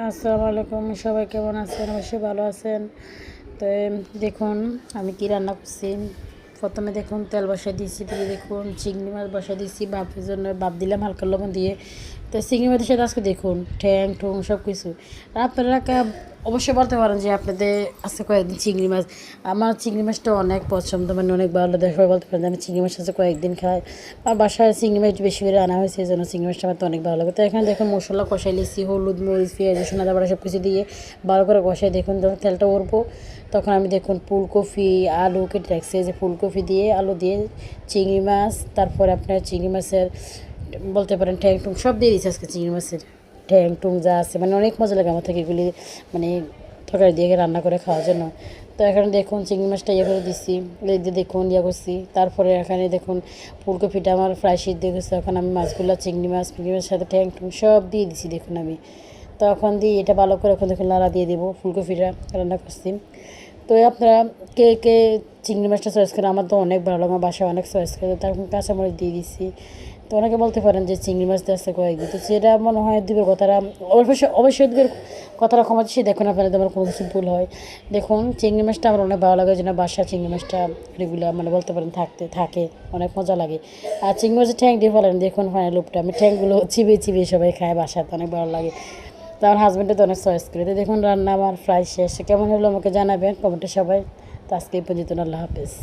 আসসালামু আলাইকুম, সবাই কেমন আছেন? অবশ্যই ভালো আছেন। তো দেখুন আমি কি রান্না করছি। প্রথমে দেখুন তেল বসাই দিয়েছি, দিয়ে দেখুন চিংড়ি মাছ বসাই দিয়েছি বাপের জন্য, বাপ দিলাম হালকা লবণ দিয়ে। তো চিংড়ি মাছের সাথে আজকে দেখুন ঠ্যাং ঠুং সব কিছু। আর আপনারা অবশ্যই বলতে পারেন যে আপনাদের আজকে কয়েকদিন চিংড়ি মাছ। আমার চিংড়ি মাছটা অনেক পছন্দ, মানে অনেক ভালো লাগে। সবাই বলতে পারেন যে আমি চিংড়ি মাছ আছে কয়েকদিন খাই। আর বাসায় চিংড়ি মাছ একটু বেশি করে আনা হয়েছে, এই জন্য চিংড়ি মাছটা আমার তো অনেক ভালো লাগে। তো এখানে দেখুন মশলা কষাই লিখছি, হলুদ মরিচ পেঁয়াজ রসুন আদা বাটা সব কিছু দিয়ে ভালো করে কষাই। দেখুন যখন তেলটা উঠবো তখন আমি দেখুন ফুলকপি আলু কেটে রাখছি, যে ফুলকপি দিয়ে আলু দিয়ে চিংড়ি মাছ, তারপরে আপনার চিংড়ি মাছের বলতে পারেন ঠ্যাং টুং সব দিয়ে দিচ্ছি আজকে। চিংড়ি মাছের ঠ্যাং টুং যা আছে, মানে অনেক মজা লাগে আমার থেকে এগুলি, মানে তরকারি দিয়ে রান্না করে খাওয়ার জন্য। তো এখানে দেখুন চিংড়ি মাছটা ইয়ে করে দিচ্ছি, দিয়ে দেখুন ইয়ে করছি। তারপরে এখানে দেখুন ফুলকপিটা আমার ফ্রাই সিদ্ধ গেছে। এখন আমি মাছগুলো চিংড়ি মাছের সাথে ঠ্যাং টুং সব দিয়ে দিছি দেখুন আমি। তো এখন দিয়ে এটা ভালো করে এখন দেখুন নাড়া দিয়ে দেবো, ফুলকপিটা রান্না করছি। তো আপনারা কে কে চিংড়ি মাছটা চয়েস করে? আমার তো অনেক ভালো লাগে, আমার বাসায় অনেক চয়েস করে। তখন কাঁচামরিচ দিয়ে দিচ্ছি। তো অনেকে বলতে পারেন যে চিংড়ি মাছ দিয়ে আসতে কয়েকদিন, তো সেটা মনে হয় দুবের কথাটা অবশ্যই দুবের কথাটা ক্ষমা সে দেখুন আপনাদের আমার কোনো কিছু ভুল হয়। দেখুন চিংড়ি মাছটা আমার অনেক ভালো লাগে, যেন বাসা চিংড়ি মাছটা রেগুলার মানে বলতে পারেন থাকে অনেক মজা লাগে। আর চিংড়ি মাছের ঠ্যাং দিয়ে ফেলেন দেখুন ফাইনাল লুপটা, আমি ঠ্যাংগুলো চিবিয়ে চিবিয়ে সবাই খায় বাসাতে, অনেক ভালো লাগে। তো আমার হাজব্যান্ডে তো অনেক চয়েস করে। তো দেখুন রান্না আমার প্রায় শেষ, কেমন হলো আমাকে জানাবেন কমেন্টে সবাই। তো আজকে এই পর্যন্ত, আল্লাহ হাফেজ।